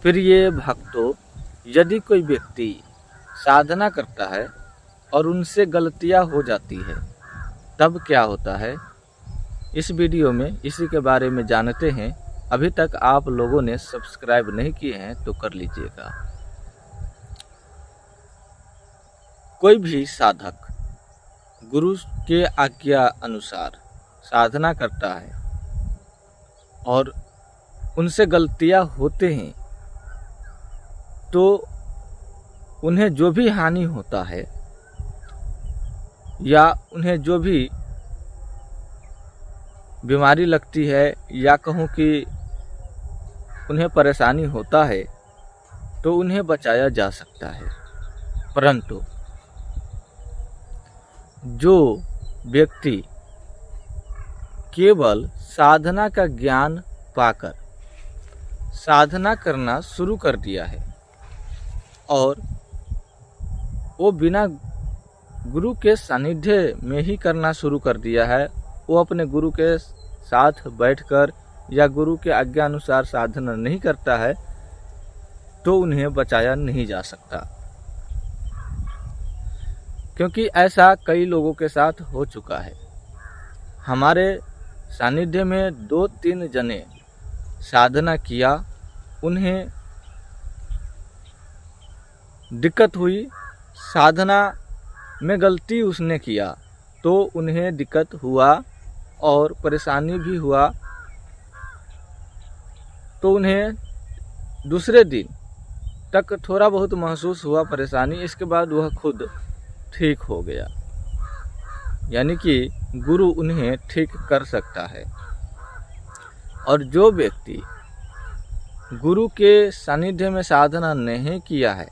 प्रिय भक्तों, यदि कोई व्यक्ति साधना करता है और उनसे गलतियां हो जाती है तब क्या होता है, इस वीडियो में इसी के बारे में जानते हैं। अभी तक आप लोगों ने सब्सक्राइब नहीं किए हैं तो कर लीजिएगा। कोई भी साधक गुरु के आज्ञा अनुसार साधना करता है और उनसे गलतियां होते हैं तो उन्हें जो भी हानि होता है या उन्हें जो भी बीमारी लगती है या कहूँ कि उन्हें परेशानी होता है तो उन्हें बचाया जा सकता है। परंतु जो व्यक्ति केवल साधना का ज्ञान पाकर साधना करना शुरू कर दिया है और वो बिना गुरु के सानिध्य में ही करना शुरू कर दिया है, वो अपने गुरु के साथ बैठकर या गुरु के आज्ञा अनुसार साधना नहीं करता है तो उन्हें बचाया नहीं जा सकता। क्योंकि ऐसा कई लोगों के साथ हो चुका है। हमारे सानिध्य में 2-3 जने साधना किया, उन्हें दिक्कत हुई, साधना में गलती उसने किया तो उन्हें दिक्कत हुआ और परेशानी भी हुआ, तो उन्हें दूसरे दिन तक थोड़ा बहुत महसूस हुआ परेशानी, इसके बाद वह खुद ठीक हो गया। यानी कि गुरु उन्हें ठीक कर सकता है। और जो व्यक्ति गुरु के सानिध्य में साधना नहीं किया है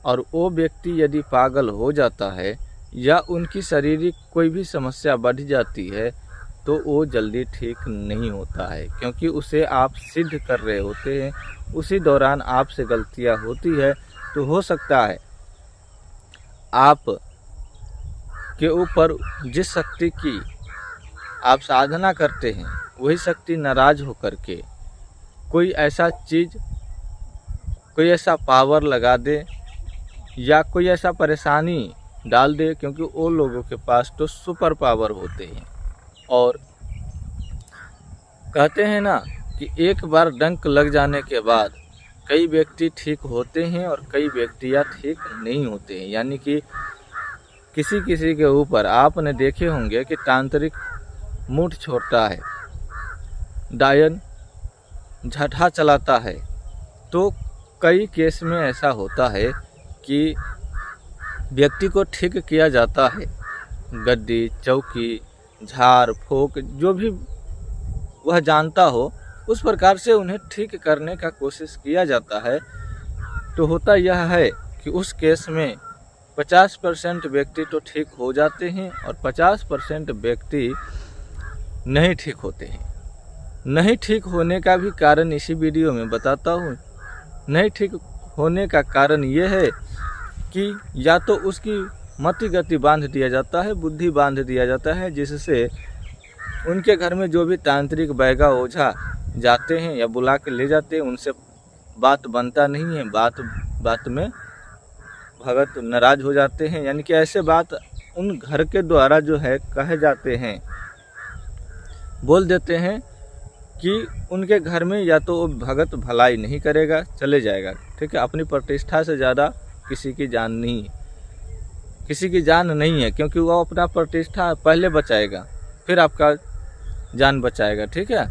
और वो व्यक्ति यदि पागल हो जाता है या उनकी शारीरिक कोई भी समस्या बढ़ जाती है तो वो जल्दी ठीक नहीं होता है, क्योंकि उसे आप सिद्ध कर रहे होते हैं। उसी दौरान आपसे गलतियां होती है तो हो सकता है आप के ऊपर जिस शक्ति की आप साधना करते हैं वही शक्ति नाराज होकर के कोई ऐसा चीज़, कोई ऐसा पावर लगा दे या कोई ऐसा परेशानी डाल दे, क्योंकि वो लोगों के पास तो सुपर पावर होते हैं। और कहते हैं ना कि एक बार डंक लग जाने के बाद कई व्यक्ति ठीक होते हैं और कई व्यक्तियाँ ठीक नहीं होते हैं। यानी कि किसी किसी के ऊपर आपने देखे होंगे कि तांत्रिक मूठ छोड़ता है, डायन झटहा चलाता है, तो कई केस में ऐसा होता है कि व्यक्ति को ठीक किया जाता है। गद्दी, चौकी, झाड़ फूक जो भी वह जानता हो उस प्रकार से उन्हें ठीक करने का कोशिश किया जाता है। तो होता यह है कि उस केस में 50% व्यक्ति तो ठीक हो जाते हैं और 50% व्यक्ति नहीं ठीक होते हैं। नहीं ठीक होने का भी कारण इसी वीडियो में बताता हूँ। नहीं ठीक होने का कारण ये है कि या तो उसकी मति गति बांध दिया जाता है, बुद्धि बांध दिया जाता है, जिससे उनके घर में जो भी तांत्रिक बैगा ओझा जाते हैं या बुला के ले जाते हैं उनसे बात बनता नहीं है। बात में भगत नाराज हो जाते हैं। यानी कि ऐसे बात उन घर के द्वारा जो है कहे जाते हैं, बोल देते हैं कि उनके घर में या तो भगत भलाई नहीं करेगा, चले जाएगा। ठीक है, अपनी प्रतिष्ठा से ज़्यादा किसी की जान नहीं है, क्योंकि वो अपना प्रतिष्ठा पहले बचाएगा फिर आपका जान बचाएगा। ठीक है,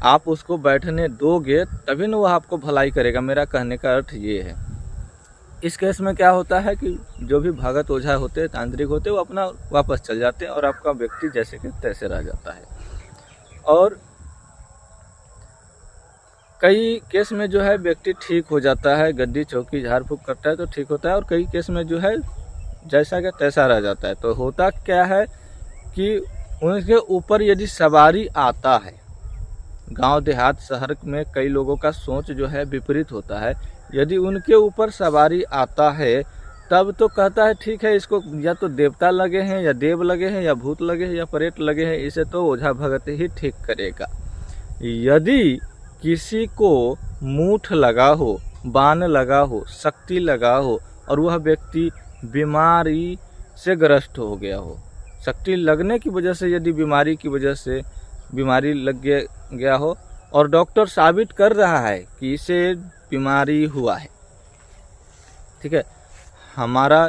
आप उसको बैठने दोगे तभी ना वो आपको भलाई करेगा। मेरा कहने का अर्थ ये है। इस केस में क्या होता है कि जो भी भगत ओझा होते हैं, तांत्रिक होते हैं, वो अपना वापस चल जाते हैं और आपका व्यक्ति जैसे कि तैसे रह जाता है। और कई केस में जो है व्यक्ति ठीक हो जाता है, गद्दी चौकी झाड़ फूक करता है तो ठीक होता है, और कई केस में जो है जैसा कि तैसा रह जाता है। तो होता क्या है कि उनके ऊपर यदि सवारी आता है, गांव देहात शहर में कई लोगों का सोच जो है विपरीत होता है। यदि उनके ऊपर सवारी आता है तब तो कहता है ठीक है, इसको या तो देवता लगे हैं या देव लगे हैं या भूत लगे हैं या प्रेत लगे हैं, इसे तो ओझा भगत ही ठीक करेगा। यदि किसी को मूठ लगा हो, बाण लगा हो, शक्ति लगा हो और वह व्यक्ति बीमारी से ग्रस्त हो गया हो, शक्ति लगने की वजह से यदि बीमारी की वजह से बीमारी लग गया हो और डॉक्टर साबित कर रहा है कि इसे बीमारी हुआ है, ठीक है। हमारा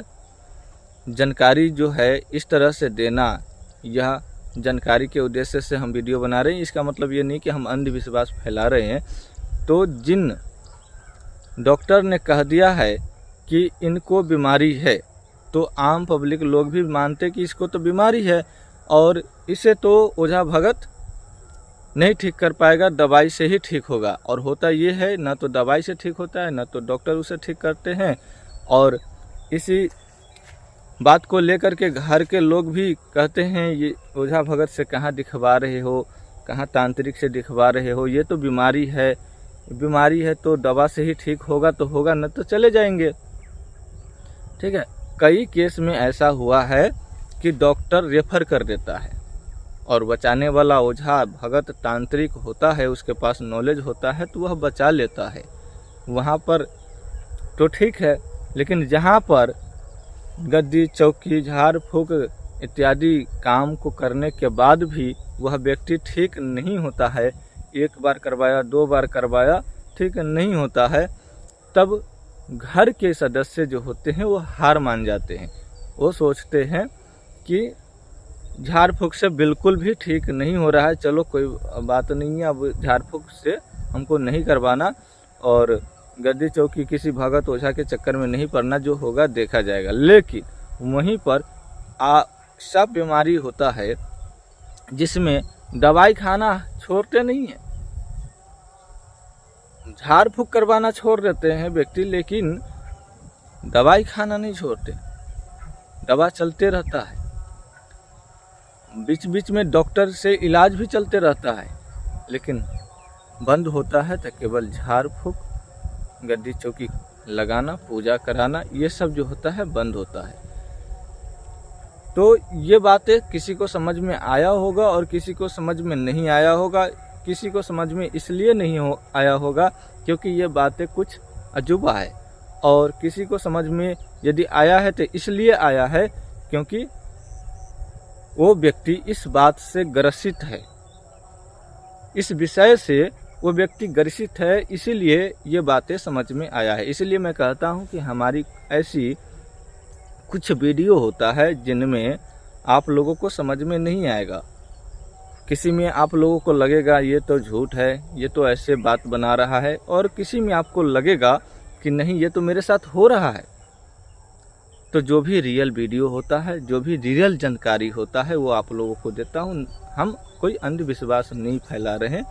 जानकारी जो है इस तरह से देना, यह जानकारी के उद्देश्य से हम वीडियो बना रहे हैं। इसका मतलब ये नहीं कि हम अंधविश्वास फैला रहे हैं। तो जिन डॉक्टर ने कह दिया है कि इनको बीमारी है, तो आम पब्लिक लोग भी मानते कि इसको तो बीमारी है और इसे तो ओझा भगत नहीं ठीक कर पाएगा, दवाई से ही ठीक होगा। और होता ये है, ना तो दवाई से ठीक होता है, ना तो डॉक्टर उसे ठीक करते हैं। और इसी बात को लेकर के घर के लोग भी कहते हैं, ये ओझा भगत से कहाँ दिखवा रहे हो, कहाँ तांत्रिक से दिखवा रहे हो, ये तो बीमारी है, बीमारी है तो दवा से ही ठीक होगा तो होगा, न तो चले जाएंगे, ठीक है। कई केस में ऐसा हुआ है कि डॉक्टर रेफर कर देता है और बचाने वाला ओझा भगत तांत्रिक होता है, उसके पास नॉलेज होता है तो वह बचा लेता है। वहाँ पर तो ठीक है, लेकिन जहाँ पर गद्दी, चौकी, झाड़ फूक इत्यादि काम को करने के बाद भी वह व्यक्ति ठीक नहीं होता है, एक बार करवाया, 2 बार करवाया, ठीक नहीं होता है, तब घर के सदस्य जो होते हैं वो हार मान जाते हैं। वो सोचते हैं कि झाड़ फूक से बिल्कुल भी ठीक नहीं हो रहा है, चलो कोई बात नहीं है, अब झाड़ फूक से हमको नहीं करवाना और गद्दी चौकी किसी भगत ओझा के चक्कर में नहीं पड़ना, जो होगा देखा जाएगा। लेकिन वहीं पर सब बीमारी होता है जिसमें दवाई खाना छोड़ते नहीं है, झाड़ फूक करवाना छोड़ देते हैं व्यक्ति, लेकिन दवाई खाना नहीं छोड़ते, दवा चलते रहता है, बीच बीच में डॉक्टर से इलाज भी चलते रहता है, लेकिन बंद होता है तो केवल झाड़ फूक, गद्दी चौकी लगाना, पूजा कराना, ये सब जो होता है बंद होता है। तो ये बातें किसी को समझ में आया होगा और किसी को समझ में नहीं आया होगा। किसी को समझ में इसलिए नहीं आया होगा क्योंकि ये बातें कुछ अजूबा है, और किसी को समझ में यदि आया है तो इसलिए आया है क्योंकि वो व्यक्ति इस बात से ग्रसित है, इस विषय से वो व्यक्ति ग्रसित है, इसीलिए ये बातें समझ में आया है। इसलिए मैं कहता हूँ कि हमारी ऐसी कुछ वीडियो होता है जिनमें आप लोगों को समझ में नहीं आएगा, किसी में आप लोगों को लगेगा ये तो झूठ है, ये तो ऐसे बात बना रहा है, और किसी में आपको लगेगा कि नहीं ये तो मेरे साथ हो रहा है। तो जो भी रियल वीडियो होता है, जो भी रियल जानकारी होता है, वो आप लोगों को देता हूँ। हम कोई अंधविश्वास नहीं फैला रहे हैं।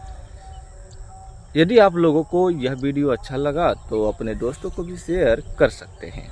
यदि आप लोगों को यह वीडियो अच्छा लगा तो अपने दोस्तों को भी शेयर कर सकते हैं।